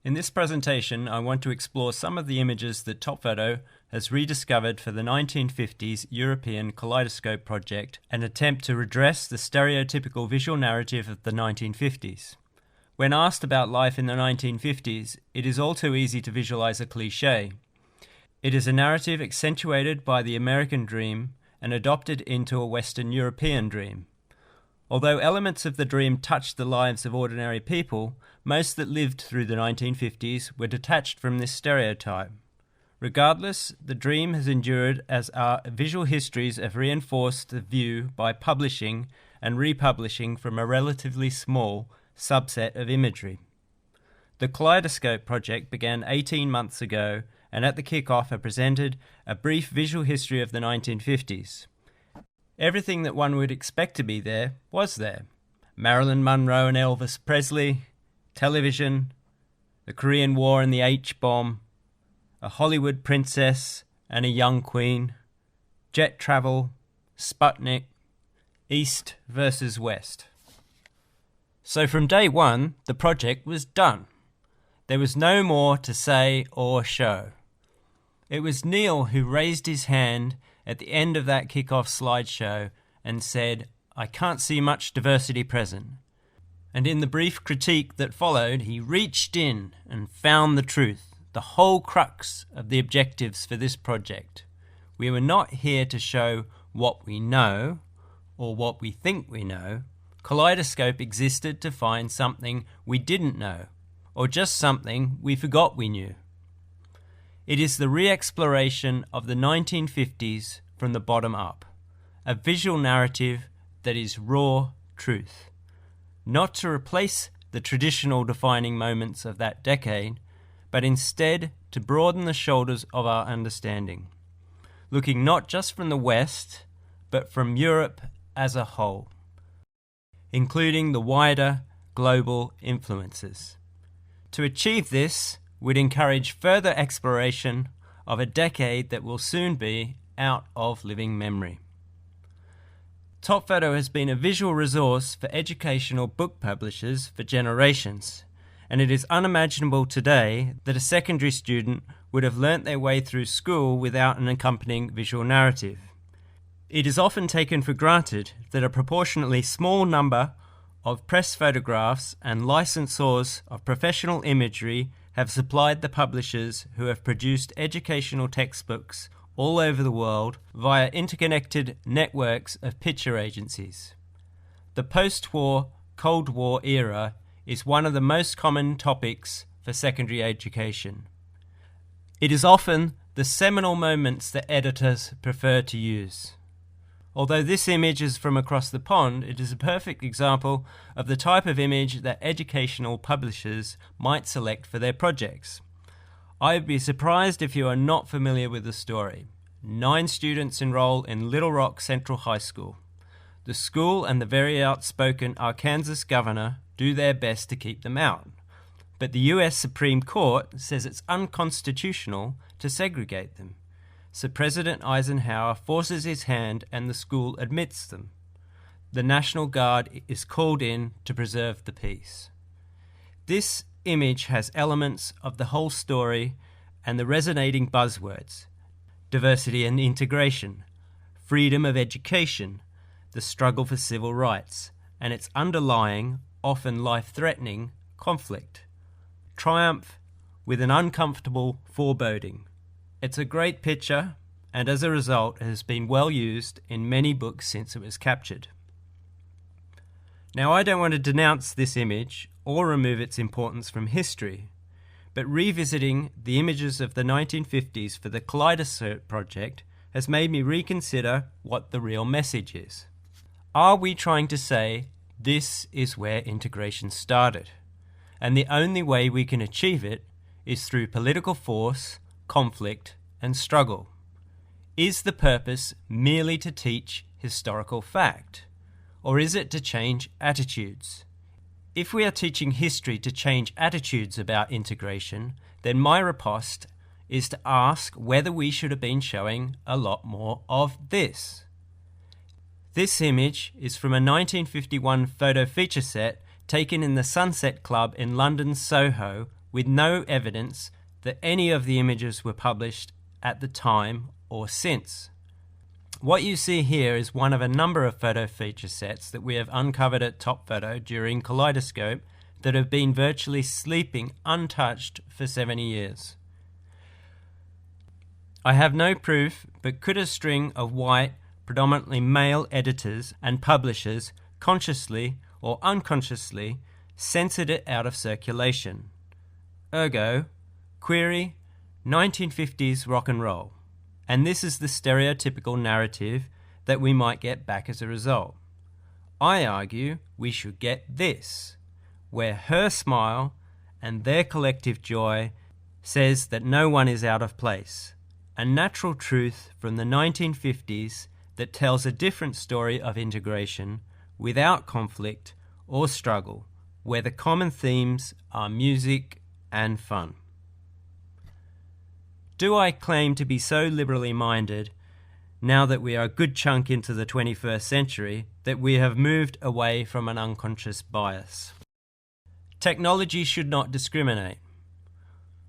In this presentation, I want to explore some of the images that TopFoto has rediscovered for the 1950s European Kaleidoscope project and attempt to redress the stereotypical visual narrative of the 1950s. When asked about life in the 1950s, it is all too easy to visualize a cliché. It is a narrative accentuated by the American dream and adopted into a Western European dream. Although elements of the dream touched the lives of ordinary people, most that lived through the 1950s were detached from this stereotype. Regardless, the dream has endured as our visual histories have reinforced the view by publishing and republishing from a relatively small subset of imagery. The Kaleidoscope project began 18 months ago, and at the kick-off I presented a brief visual history of the 1950s. Everything that one would expect to be there was there. Marilyn Monroe and Elvis Presley, television, the Korean War and the H-bomb, a Hollywood princess and a young queen, jet travel, Sputnik, East versus West. So from day one, the project was done. There was no more to say or show. It was Neil who raised his hand at the end of that kick-off slideshow and said, "I can't see much diversity present." And in the brief critique that followed, he reached in and found the truth, the whole crux of the objectives for this project. We were not here to show what we know or what we think we know. Kaleidoscope existed to find something we didn't know, or just something we forgot we knew. It is the re-exploration of the 1950s from the bottom up, a visual narrative that is raw truth, not to replace the traditional defining moments of that decade, but instead to broaden the shoulders of our understanding, looking not just from the West, but from Europe as a whole, including the wider global influences. To achieve this, we'd encourage further exploration of a decade that will soon be out of living memory. TopFoto has been a visual resource for educational book publishers for generations, and it is unimaginable today that a secondary student would have learnt their way through school without an accompanying visual narrative. It is often taken for granted that a proportionately small number of press photographs and licensors of professional imagery have supplied the publishers who have produced educational textbooks all over the world via interconnected networks of picture agencies. The post-war Cold War era is one of the most common topics for secondary education. It is often the seminal moments that editors prefer to use. Although this image is from across the pond, it is a perfect example of the type of image that educational publishers might select for their projects. I would be surprised if you are not familiar with the story. 9 students enroll in Little Rock Central High School. The school and the very outspoken Arkansas governor do their best to keep them out. But the US Supreme Court says it's unconstitutional to segregate them. So President Eisenhower forces his hand and the school admits them. The National Guard is called in to preserve the peace. This image has elements of the whole story and the resonating buzzwords: diversity and integration, freedom of education, the struggle for civil rights, and its underlying, often life-threatening, conflict. Triumph with an uncomfortable foreboding. It's a great picture, and as a result, it has been well used in many books since it was captured. Now, I don't want to denounce this image or remove its importance from history, but revisiting the images of the 1950s for the Kaleidoscope project has made me reconsider what the real message is. Are we trying to say this is where integration started, and the only way we can achieve it is through political force, conflict, and struggle? Is the purpose merely to teach historical fact, or is it to change attitudes? If we are teaching history to change attitudes about integration, then my riposte is to ask whether we should have been showing a lot more of this. This image is from a 1951 photo feature set taken in the Sunset Club in London's Soho with no evidence that any of the images were published at the time or since. What you see here is one of a number of photo feature sets that we have uncovered at TopFoto during Kaleidoscope that have been virtually sleeping untouched for 70 years. I have no proof, but could a string of white, predominantly male editors and publishers consciously or unconsciously censored it out of circulation? Ergo, query, 1950s rock and roll. And this is the stereotypical narrative that we might get back as a result. I argue we should get this, where her smile and their collective joy says that no one is out of place. A natural truth from the 1950s that tells a different story of integration without conflict or struggle, where the common themes are music and fun. Do I claim to be so liberally minded now that we are a good chunk into the 21st century that we have moved away from an unconscious bias? Technology should not discriminate.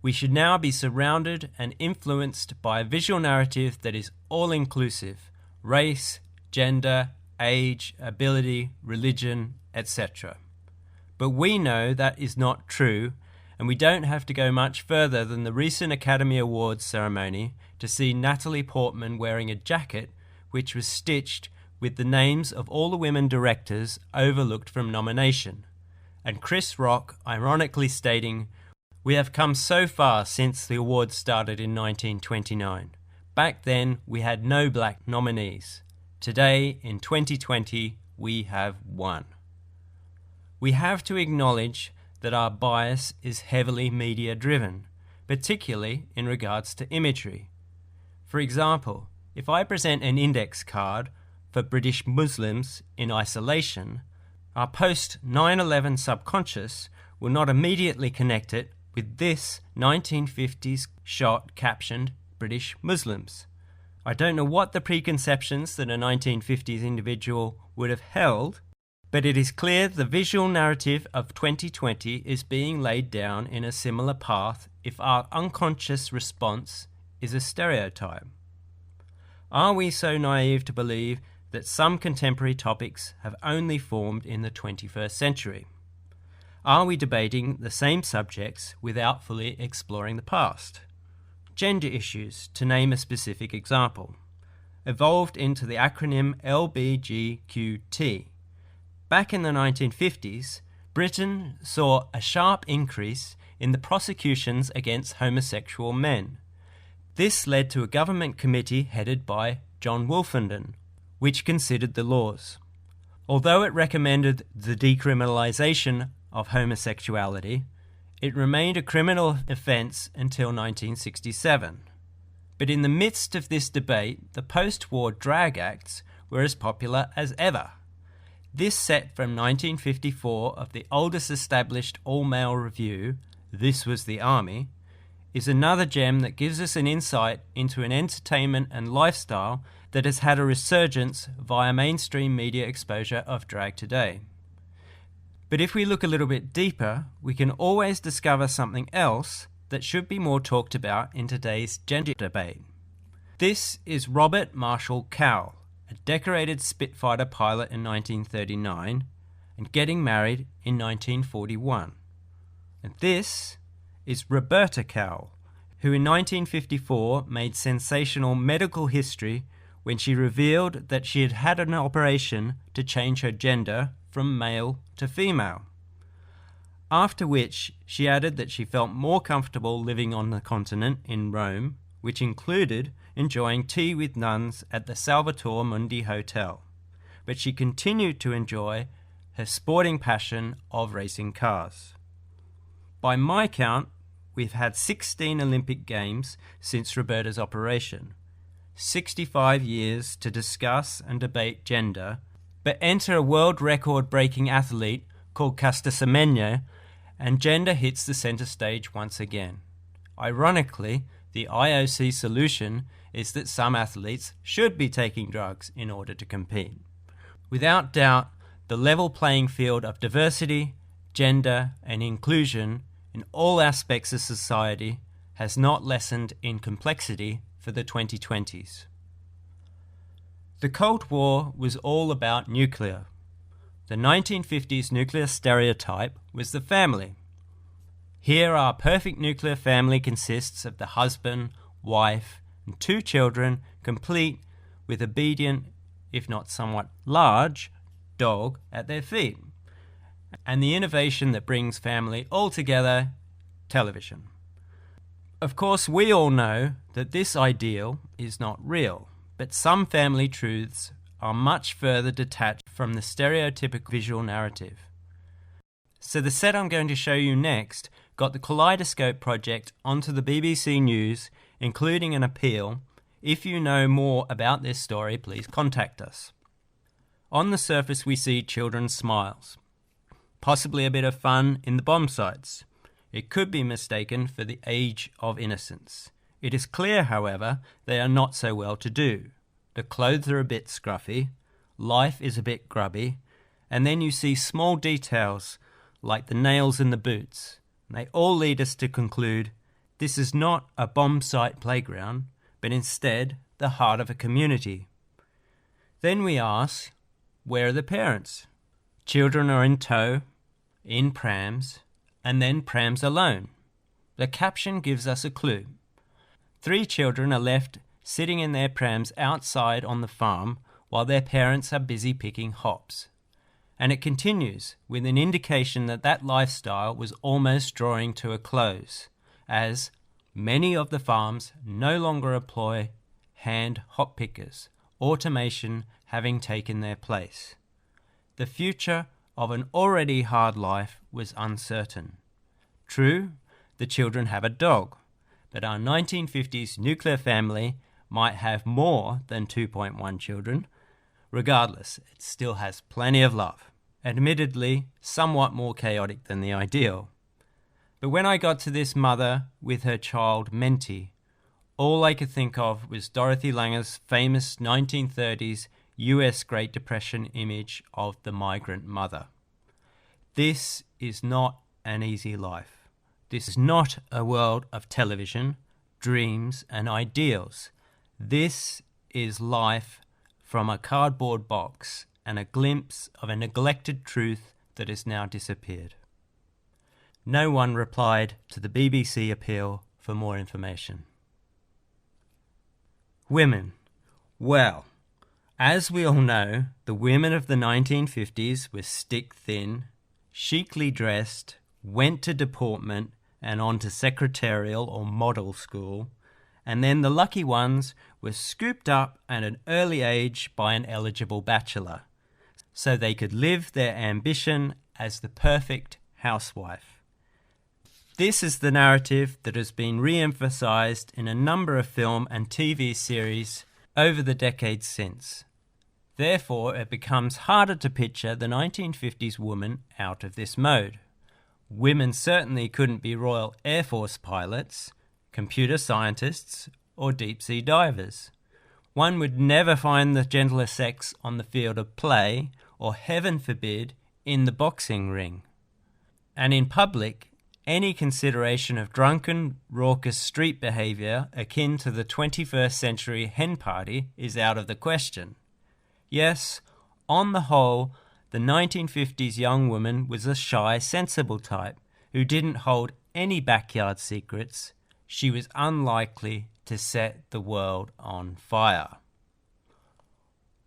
We should now be surrounded and influenced by a visual narrative that is all-inclusive: race, gender, age, ability, religion, etc. But we know that is not true, and we don't have to go much further than the recent Academy Awards ceremony to see Natalie Portman wearing a jacket which was stitched with the names of all the women directors overlooked from nomination, and Chris Rock ironically stating, "We have come so far since the awards started in 1929. Back then we had no black nominees. Today, in 2020, we have one." We have to acknowledge that our bias is heavily media-driven, particularly in regards to imagery. For example, if I present an index card for British Muslims in isolation, our post-9/11 subconscious will not immediately connect it with this 1950s shot captioned British Muslims. I don't know what the preconceptions that a 1950s individual would have held, but it is clear the visual narrative of 2020 is being laid down in a similar path if our unconscious response is a stereotype. Are we so naive to believe that some contemporary topics have only formed in the 21st century? Are we debating the same subjects without fully exploring the past? Gender issues, to name a specific example, evolved into the acronym LBGQT. Back in the 1950s, Britain saw a sharp increase in the prosecutions against homosexual men. This led to a government committee headed by John Wolfenden, which considered the laws. Although it recommended the decriminalisation of homosexuality, it remained a criminal offence until 1967. But in the midst of this debate, the post-war drag acts were as popular as ever. This set from 1954 of the oldest established all-male review, This Was the Army, is another gem that gives us an insight into an entertainment and lifestyle that has had a resurgence via mainstream media exposure of drag today. But if we look a little bit deeper, we can always discover something else that should be more talked about in today's gender debate. This is Robert Marshall Cowell, a decorated Spitfire pilot in 1939 and getting married in 1941. And this is Roberta Cowell, who in 1954 made sensational medical history when she revealed that she had had an operation to change her gender from male to female. After which, she added that she felt more comfortable living on the continent in Rome, which included enjoying tea with nuns at the Salvator Mundi Hotel. But she continued to enjoy her sporting passion of racing cars. By my count, we've had 16 Olympic Games since Roberta's operation, 65 years to discuss and debate gender, but enter a world record-breaking athlete called Caster Semenya, and gender hits the centre stage once again. Ironically, the IOC solution is that some athletes should be taking drugs in order to compete. Without doubt, the level playing field of diversity, gender, and inclusion in all aspects of society has not lessened in complexity for the 2020s. The Cold War was all about nuclear. The 1950s nuclear stereotype was the family. Here our perfect nuclear family consists of the husband, wife, and 2 children, complete with obedient, if not somewhat large, dog at their feet. And the innovation that brings family all together, television. Of course, we all know that this ideal is not real, but some family truths are much further detached from the stereotypical visual narrative. So the set I'm going to show you next got the Kaleidoscope project onto the BBC News, including an appeal. If you know more about this story, please contact us. On the surface we see children's smiles, possibly a bit of fun in the bomb sites. It could be mistaken for the age of innocence. It is clear, however, they are not so well to do. The clothes are a bit scruffy, life is a bit grubby, and then you see small details like the nails in the boots. They all lead us to conclude this is not a bomb site playground, but instead the heart of a community. Then we ask, where are the parents? Children are in tow, in prams, and then prams alone. The caption gives us a clue. 3 children are left sitting in their prams outside on the farm while their parents are busy picking hops. And it continues with an indication that that lifestyle was almost drawing to a close, as many of the farms no longer employ hand hop pickers, automation having taken their place. The future of an already hard life was uncertain. True, the children have a dog, but our 1950s nuclear family might have more than 2.1 children. Regardless, it still has plenty of love. Admittedly, somewhat more chaotic than the ideal. But when I got to this mother with her child Menti, all I could think of was Dorothy Langer's famous 1930s US Great Depression image of the migrant mother. This is not an easy life. This is not a world of television, dreams, and ideals. This is life from a cardboard box and a glimpse of a neglected truth that has now disappeared. No one replied to the BBC appeal for more information. Women. Well, as we all know, the women of the 1950s were stick-thin, chicly dressed, went to deportment and on to secretarial or model school, and then the lucky ones were scooped up at an early age by an eligible bachelor, so they could live their ambition as the perfect housewife. This is the narrative that has been re-emphasized in a number of film and TV series over the decades since. Therefore, it becomes harder to picture the 1950s woman out of this mode. Women certainly couldn't be Royal Air Force pilots, computer scientists, or deep-sea divers. One would never find the gentler sex on the field of play, or heaven forbid, in the boxing ring. And in public, any consideration of drunken, raucous street behaviour akin to the 21st century hen party is out of the question. Yes, on the whole, the 1950s young woman was a shy, sensible type who didn't hold any backyard secrets. She was unlikely to set the world on fire.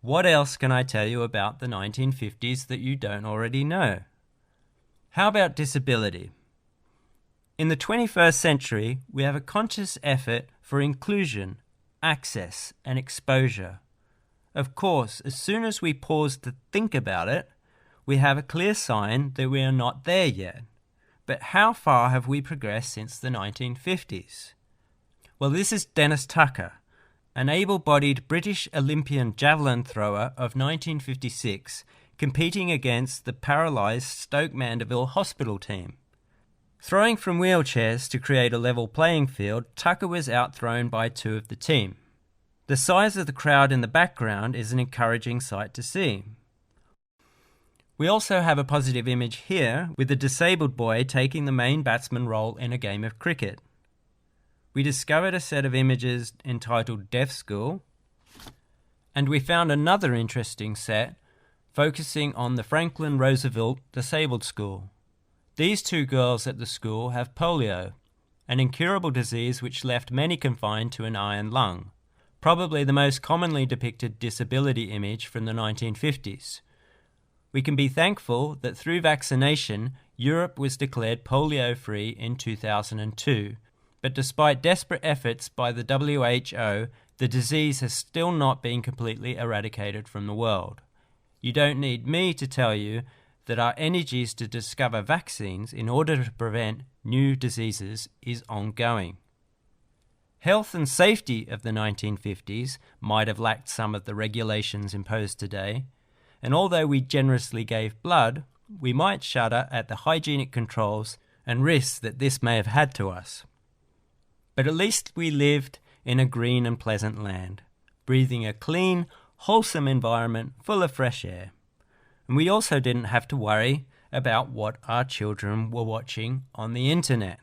What else can I tell you about the 1950s that you don't already know? How about disability? In the 21st century, we have a conscious effort for inclusion, access, and exposure. Of course, as soon as we pause to think about it, we have a clear sign that we are not there yet. But how far have we progressed since the 1950s? Well, this is Dennis Tucker, an able-bodied British Olympian javelin thrower of 1956, competing against the paralysed Stoke Mandeville hospital team. Throwing from wheelchairs to create a level playing field, Tucker was outthrown by 2 of the team. The size of the crowd in the background is an encouraging sight to see. We also have a positive image here with a disabled boy taking the main batsman role in a game of cricket. We discovered a set of images entitled Deaf School, and we found another interesting set focusing on the Franklin Roosevelt Disabled School. These two girls at the school have polio, an incurable disease which left many confined to an eye and lung, probably the most commonly depicted disability image from the 1950s. We can be thankful that through vaccination, Europe was declared polio-free in 2002, but despite desperate efforts by the WHO, the disease has still not been completely eradicated from the world. You don't need me to tell you that our energies to discover vaccines in order to prevent new diseases is ongoing. Health and safety of the 1950s might have lacked some of the regulations imposed today, and although we generously gave blood, we might shudder at the hygienic controls and risks that this may have had to us. But at least we lived in a green and pleasant land, breathing a clean, wholesome environment full of fresh air. And we also didn't have to worry about what our children were watching on the internet.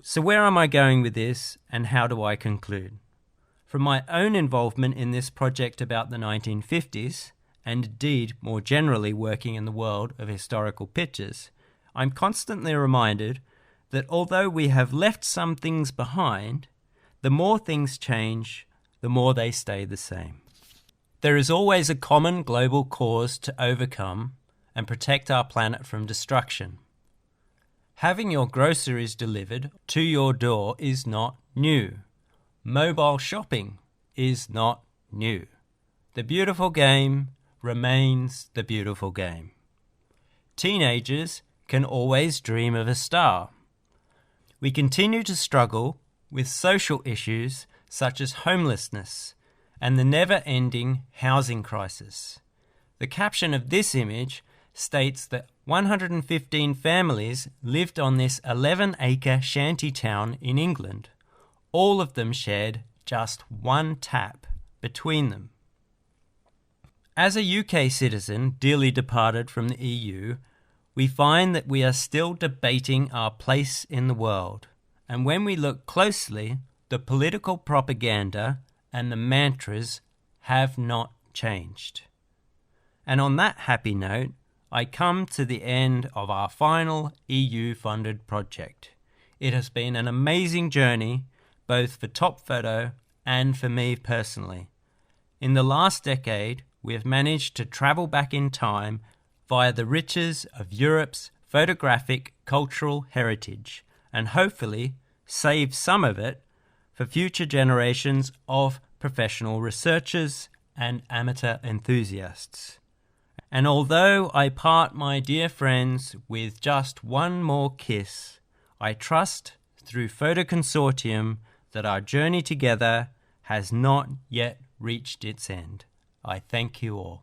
So where am I going with this, and how do I conclude? From my own involvement in this project about the 1950s, and indeed more generally working in the world of historical pictures, I'm constantly reminded that although we have left some things behind, the more things change, the more they stay the same. There is always a common global cause to overcome and protect our planet from destruction. Having your groceries delivered to your door is not new. Mobile shopping is not new. The beautiful game remains the beautiful game. Teenagers can always dream of a star. We continue to struggle with social issues such as homelessness and the never-ending housing crisis. The caption of this image states that 115 families lived on this 11-acre shanty town in England. All of them shared just one tap between them. As a UK citizen dearly departed from the EU, we find that we are still debating our place in the world. And when we look closely, the political propaganda and the mantras have not changed. And on that happy note, I come to the end of our final EU-funded project. It has been an amazing journey, both for TopFoto and for me personally. In the last decade, we have managed to travel back in time via the riches of Europe's photographic cultural heritage, and hopefully save some of it for future generations of professional researchers and amateur enthusiasts. And although I part my dear friends with just one more kiss, I trust through Photo Consortium that our journey together has not yet reached its end. I thank you all.